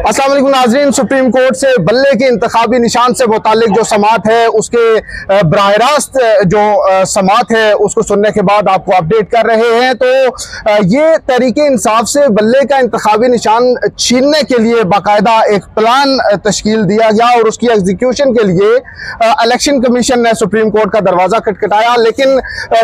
अस्सलाम वालेकुम नाज़रीन, सुप्रीम कोर्ट से बल्ले के इंतखाबी निशान से मुतालिक जो समात है उसके बराह रास्त जो समात है उसको सुनने के बाद आपको अपडेट कर रहे हैं। तो ये तहरीके इंसाफ से बल्ले का इंतखाबी निशान छीनने के लिए बाकायदा एक प्लान तश्कील दिया गया और उसकी एग्जीक्यूशन के लिए इलेक्शन कमीशन ने सुप्रीम कोर्ट का दरवाज़ा खटखटाया। लेकिन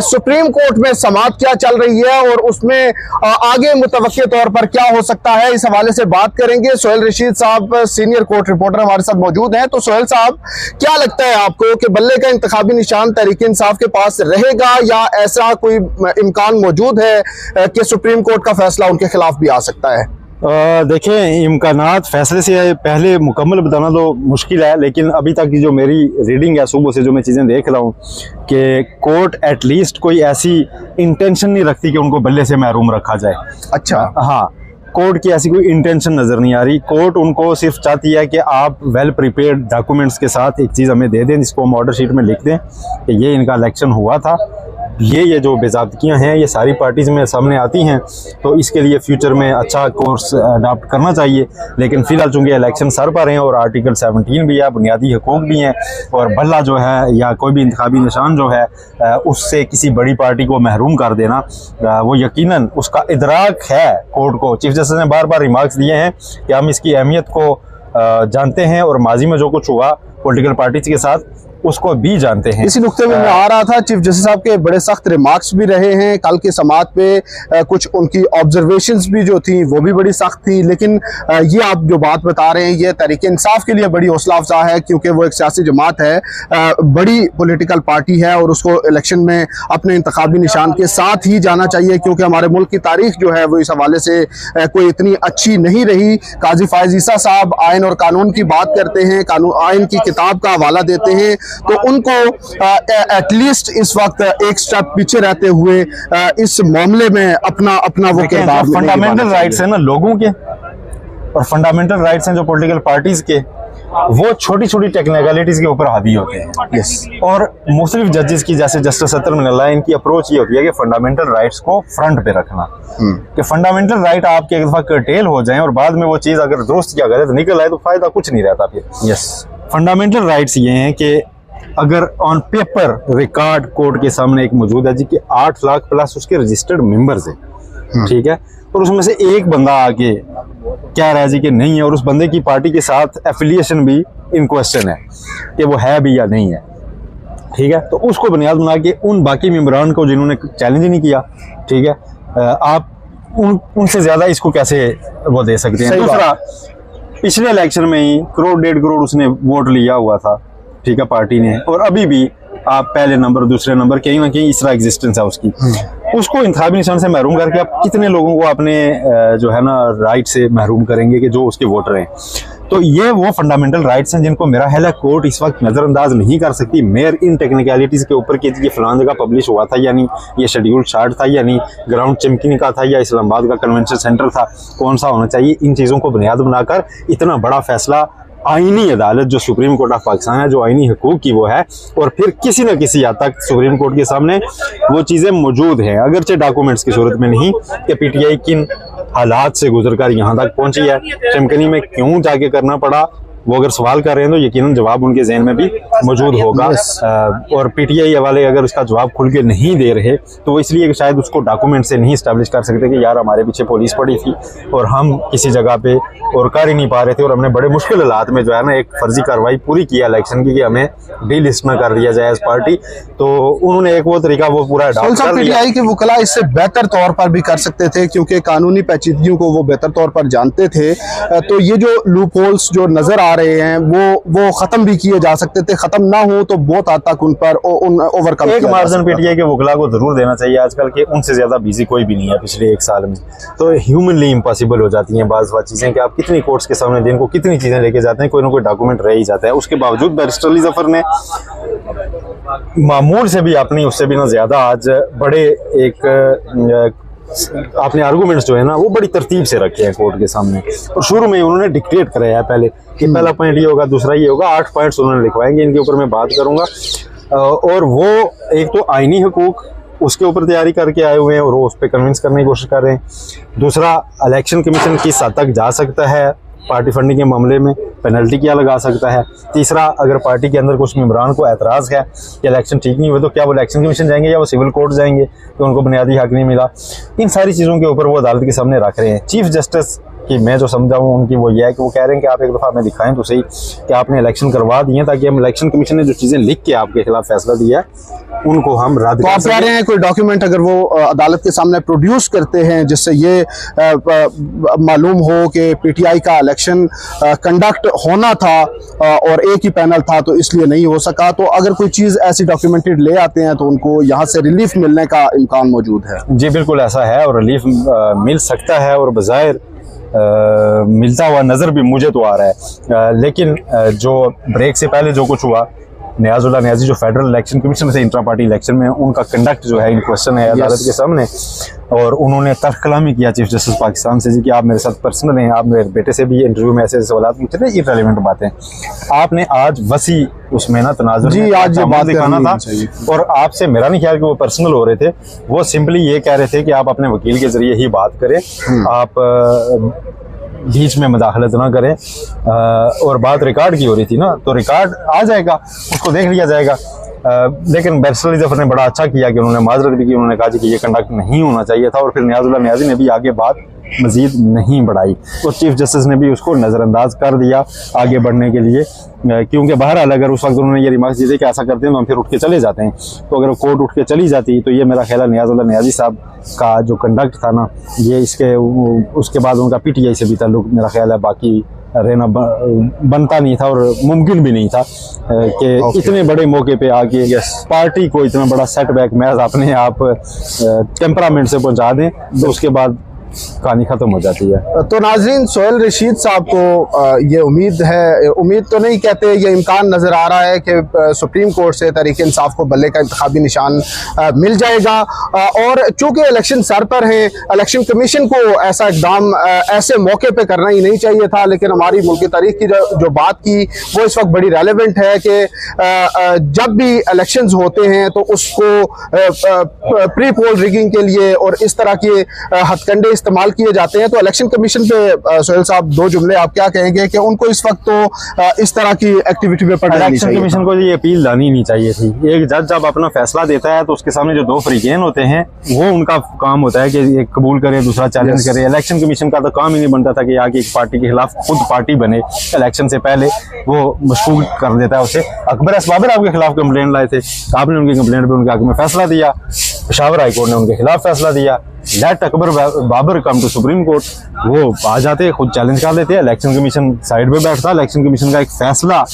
सुप्रीम कोर्ट में समात क्या चल रही है और उसमें आगे मुतवक्के तौर पर क्या हो सकता है, इस हवाले से बात करेंगे। सोहेल रशीद साहब सीनियर कोर्ट रिपोर्टर हमारे साथ मौजूद हैं। तो सोहेल साहब, क्या लगता है आपको कि बल्ले का इंतखाबी निशान तहरीक इंसाफ के पास रहेगा या ऐसा कोई इम्कान मौजूद है कि सुप्रीम कोर्ट का फैसला उनके खिलाफ भी आ सकता है? देखें, इम्कानात फैसले से पहले मुकम्मल बताना तो मुश्किल है, लेकिन अभी तक की जो मेरी रीडिंग है, सुबह से जो मैं चीज़ें देख रहा हूँ कि कोर्ट एटलीस्ट कोई ऐसी इंटेंशन नहीं रखती कि उनको बल्ले से महरूम रखा जाए। अच्छा, हाँ, कोर्ट की ऐसी कोई इंटेंशन नज़र नहीं आ रही। कोर्ट उनको सिर्फ चाहती है कि आप वेल प्रिपेयर्ड डॉक्यूमेंट्स के साथ एक चीज़ हमें दे दें जिसको हम ऑर्डर शीट में लिख दें कि ये इनका इलेक्शन हुआ था, ये जो बेज़ाब्तियाँ हैं ये सारी पार्टीज़ में सामने आती हैं, तो इसके लिए फ्यूचर में अच्छा कोर्स अडॉप्ट करना चाहिए। लेकिन फ़िलहाल चूँकि इलेक्शन सर पर हैं और आर्टिकल 17 भी है, बुनियादी हकूक़ भी हैं, और बल्ला जो है या कोई भी इंतखाबी निशान जो है उससे किसी बड़ी पार्टी को महरूम कर देना, वो यकीनन उसका इदराक है कोर्ट को। चीफ जस्टिस ने बार बार रिमार्क्स दिए हैं कि हम इसकी अहमियत को जानते हैं और माजी में जो कुछ हुआ पॉलिटिकल पार्टीज़ के साथ उसको भी जानते हैं। इसी नुक्ते में मैं आ रहा था, चीफ जस्टिस साहब के बड़े सख्त रिमार्क्स भी रहे हैं कल के समात पे। कुछ उनकी ऑब्जर्वेशंस भी जो थी वो भी बड़ी सख्त थी। लेकिन ये आप जो बात बता रहे हैं ये तहरीक इंसाफ के लिए बड़ी हौसला अफजा है, क्योंकि वो एक सियासी जमात है, बड़ी पॉलिटिकल पार्टी है और उसको इलेक्शन में अपने इंतखाबी निशान के साथ ही जाना चाहिए, क्योंकि हमारे मुल्क की तारीख जो है वो इस हवाले से कोई इतनी अच्छी नहीं रही। काजी फायज ईसा साहब आयन और कानून की बात करते हैं, आयन की किताब का हवाला देते हैं, तो उनको एटलीस्ट इस वक्त एक स्टेप पीछे रहते हुए इस मामले में अपना वो किरदार। फंडामेंटल राइट्स है ना लोगों के, और फंडामेंटल राइट्स हैं जो पॉलिटिकल पार्टीज के, वो छोटी छोटी टेक्निकलिटीज के ऊपर हावी होते हैं। यस, और मुख्तलिफ जजेस की, जैसे जस्टिस सत्तर मिनल्ला, इनकी अप्रोच ये होती है कि फंडामेंटल राइट्स को फ्रंट पे रखना, कि फंडामेंटल राइट आपके एक दफा कर्टेल हो जाएं और बाद में वो चीज़ अगर दुरुस्त या गलत निकल आए तो फायदा कुछ नहीं रहता फिर। यस, फंडामेंटल राइट्स ये हैं कि अगर ऑन पेपर रिकॉर्ड कोर्ट के सामने एक मौजूद है जी कि 8 लाख प्लस उसके रजिस्टर्ड मेंबर्स हैं, ठीक है, और उसमें से एक बंदा आके क्या रहा है जी कि नहीं है, और उस बंदे की पार्टी के साथ एफिलिएशन भी इन क्वेश्चन है कि वो है भी या नहीं है, ठीक है, तो उसको बुनियाद बना के उन बाकी मेंबरान को जिन्होंने चैलेंज नहीं किया, ठीक है, आप उनसे ज़्यादा इसको कैसे वो दे सकते हैं। दूसरा, पिछले इलेक्शन में ही 1.5 करोड़ उसने वोट लिया हुआ था, ठीक है, पार्टी ने, और अभी भी आप पहले नंबर दूसरे नंबर कहीं ना कहीं इस तरह एग्जिस्टेंस है उसकी, उसको इंतखाबी निशान से महरूम करके आप कितने लोगों को अपने जो है ना राइट से महरूम करेंगे कि जो उसके वोटर हैं। तो ये वो फंडामेंटल राइट्स हैं जिनको मेरा ख्याल है कोर्ट इस वक्त नज़रअंदाज नहीं कर सकती। मेयर इन टेक्निकलिटीज़ के ऊपर कि ये फलां जगह पब्लिश हुआ था, यानी ये शेड्यूल्ड चार्ट था, यानी ग्राउंड चमकीनी का था, या इस्लामाबाद का कन्वेंशन सेंटर था, कौन सा होना चाहिए, इन चीज़ों को बुनियाद बनाकर इतना बड़ा फैसला आईनी अदालत जो सुप्रीम कोर्ट ऑफ पाकिस्तान है, जो आईनी हकूक की वो है, और फिर किसी न किसी हद तक सुप्रीम कोर्ट के सामने वो चीज़ें मौजूद हैं, अगरचे डॉक्यूमेंट्स की सूरत में नहीं, कि पीटीआई किन हालात से गुजरकर यहाँ तक पहुंची है, चमकनी में क्यों जाके करना पड़ा, वो अगर सवाल कर रहे हैं तो यकीनन जवाब उनके जहन में भी मौजूद होगा। और पीटीआई वाले अगर उसका जवाब खुल के नहीं दे रहे तो वो इसलिए कि शायद उसको डॉक्यूमेंट से नहीं इस्टेब्लिश कर सकते कि यार हमारे पीछे पुलिस पड़ी थी और हम किसी जगह पे और कर ही नहीं पा रहे थे, और हमने बड़े मुश्किल हालात में जो है ना एक फर्जी कार्रवाई पूरी की इलेक्शन की कि हमें डीलिस्ट ना कर दिया जाए एज पार्टी। तो उन्होंने एक वो तरीका वो पूरा अडॉप्ट कर लिया। पीटीआई के वकला इससे बेहतर तौर पर भी कर सकते थे, क्योंकि कानूनी पेचीदगियों को वो बेहतर तौर पर जानते थे। तो ये जो लूप होल्स जो नजर आ रहे हैं वो खत्म भी किए जा सकते थे, खत्म ना हो तो बहुत हद तक उन पर ओवरकम एक मार्जिन पीटीआई के वकला को जरूर देना चाहिए। आजकल के उनसे ज्यादा बिजी कोई भी नहीं है पिछले 1 साल में, तो ह्यूमनली इम्पॉसिबल हो जाती हैं बाज़ चीजें कि आप कितनी कोर्ट्स के सामने दिन को कितनी चीजें लेके जाते हैं, कोई ना कोई डॉक्यूमेंट रह ही जाता है। उसके बावजूद बैरिस्टर अली जफर ने मामूल से भी अपनी उससे भी ना ज्यादा आज बड़े एक अपने आर्गूमेंट्स जो है ना वो बड़ी तरतीब से रखे हैं कोर्ट के सामने, और शुरू में उन्होंने डिक्टेट कराया है पहले कि पहला पॉइंट ये होगा, दूसरा ये होगा, 8 पॉइंट्स उन्होंने लिखवाएंगे, इनके ऊपर मैं बात करूंगा। और वो एक तो आईनी हकूक उसके ऊपर तैयारी करके आए हुए हैं और वो उस पर कन्विंस करने की कोशिश कर रहे हैं। दूसरा, इलेक्शन कमीशन किस हद तक जा सकता है पार्टी फंडिंग के मामले में पेनल्टी क्या लगा सकता है। तीसरा, अगर पार्टी के अंदर कुछ मेंबरान को एतराज़ है कि इलेक्शन ठीक नहीं हुए तो क्या वो इलेक्शन कमीशन जाएंगे या वो सिविल कोर्ट जाएंगे कि उनको बुनियादी हक नहीं मिला। इन सारी चीज़ों के ऊपर वो अदालत के सामने रख रहे हैं। चीफ जस्टिस कि मैं जो समझा हूँ उनकी वो ये है कि वो कह रहे हैं कि आप एक दफ़ा हमें दिखाएं तो सही कि आपने इलेक्शन करवा दिए, ताकि हम इलेक्शन कमीशन ने जो चीज़ें लिख के आपके खिलाफ फैसला दिया है उनको हम रद्द तो आप कह रहे हैं कोई डॉक्यूमेंट अगर वो अदालत के सामने प्रोड्यूस करते हैं जिससे ये मालूम हो कि पीटीआई का इलेक्शन कंडक्ट होना था और एक ही पैनल था तो इसलिए नहीं हो सका, तो अगर कोई चीज़ ऐसी डॉक्यूमेंटेड ले आते हैं तो उनको यहाँ से रिलीफ मिलने का इम्कान मौजूद है? जी बिल्कुल ऐसा है और रिलीफ मिल सकता है और बज़ाहिर मिलता हुआ नज़र भी मुझे तो आ रहा है। लेकिन जो ब्रेक से पहले जो कुछ हुआ, नियाज़ुल्लाह नियाज़ी जो फेडरल इलेक्शन कमीशन से इंट्रा पार्टी इलेक्शन में उनका कंडक्ट जो है इन क्वेश्चन है अदालत के सामने, और उन्होंने तर्क कलामी किया चीफ जस्टिस पाकिस्तान से जी कि आप मेरे साथ पर्सनल हैं, आप मेरे बेटे से भी इंटरव्यू में ऐसे सवाल पूछे थे, इररिलेवेंट बातें आपने आज वसी उसमें ना तनाजुर जी आज ये बात दिखाना था। और आपसे मेरा नहीं ख्याल कि वो पर्सनल हो रहे थे, वो सिंपली ये कह रहे थे कि आप अपने वकील के जरिए ही बात करें, आप बीच में मदाखलत ना करें। और बात रिकॉर्ड की हो रही थी ना, तो रिकॉर्ड आ जाएगा, उसको देख लिया जाएगा। लेकिन बैरिस्टर जफर ने बड़ा अच्छा किया कि उन्होंने माजरत भी की, उन्होंने कहा कि ये कंडक्ट नहीं होना चाहिए था, और फिर नियाज़ुल्लाह नियाज़ी ने भी आगे बात मजीद नहीं बढ़ाई, तो चीफ जस्टिस ने भी उसको नज़रअंदाज कर दिया आगे बढ़ने के लिए। क्योंकि बहरहाल अगर उस वक्त उन्होंने ये रिमार्क्स दिए कि ऐसा करते हैं तो हम फिर उठ के चले जाते हैं, तो अगर कोर्ट उठ के चली जाती तो ये मेरा ख्याल है नियाज़ुल्लाह नियाज़ी साहब का जो कंडक्ट था ना, ये इसके उसके बाद उनका पीटीआई से भी ताल्लुक मेरा ख्याल है बाकी रहना बनता नहीं था और मुमकिन भी नहीं था कि इतने बड़े मौके पे आके पार्टी को इतना बड़ा सेटबैक महज अपने आप टेम्परामेंट से पहुंचा दें, तो उसके बाद कहानी खत्म हो जाती है। तो नाजरीन, सोहेल रशीद साहब को ये उम्मीद है, उम्मीद तो नहीं कहते, ये इम्कान नज़र आ रहा है कि सुप्रीम कोर्ट से तहरीक इंसाफ को बल्ले का इंतखाबी निशान मिल जाएगा। और चूँकि इलेक्शन सर पर है, इलेक्शन कमीशन को ऐसा इकदाम ऐसे मौके पर करना ही नहीं चाहिए था, लेकिन हमारी मुल्क की तारीख की जो बात की वो इस वक्त बड़ी रेलेवेंट है कि जब भी इलेक्शंस होते हैं तो उसको प्री पोल रिगिंग के लिए और इस तरह के हथकंडे इस्तेमाल किए जाते हैं। तो इलेक्शन कमीशन पे सोहेल साहब दो जुमले आप क्या कहेंगे कि उनको इस वक्त तो इस तरह की एक्टिविटी पे पड़ना नहीं चाहिए? इलेक्शन कमीशन को ये अपील लानी नहीं चाहिए थी। एक जज जब अपना फैसला देता है तो उसके सामने जो दो फरीकेन होते हैं वो उनका काम होता है कि एक कबूल करे दूसरा चैलेंज करे। इलेक्शन कमीशन का तो काम ही नहीं बनता था कि आगे एक पार्टी के खिलाफ खुद पार्टी बने, इलेक्शन से पहले वो मशकूक कर देता है उसे। अकबर असबाबर आपके खिलाफ कंप्लेंट लाए थे, आपने उनकी कंप्लेंट पे उनके हक में फैसला दिया, पेशावर हाई कोर्ट ने उनके खिलाफ फैसला दिया। Let Akbar Babar come to Supreme Court, वो आ जाते खुद चैलेंज कर लेते, इलेक्शन कमीशन साइड पे बैठता, इलेक्शन कमीशन का एक फैसला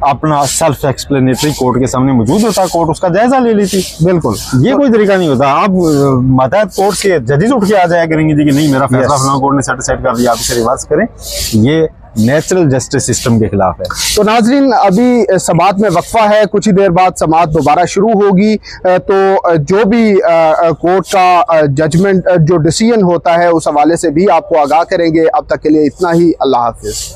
अपना सेल्फ एक्सप्लेनेटरी कोर्ट के सामने मौजूद होता, कोर्ट उसका जायजा ले लेती। बिल्कुल ये कोई तरीका नहीं होता। आप मातहत कोर्ट के जजेस उठ के आ जाया करेंगे जी कि नहीं मेरा फैसला फलां कोर्ट ने सेटिस्फाइड कर दिया, आप इसे रिवर्स करें, ये नेचुरल जस्टिस सिस्टम के खिलाफ है। तो नाजरीन, अभी समात में वक्फा है, कुछ ही देर बाद समात दोबारा शुरू होगी, तो जो भी कोर्ट का जजमेंट जो डिसीजन होता है उस हवाले से भी आपको आगाह करेंगे। अब तक के लिए इतना ही, अल्लाह हाफिज।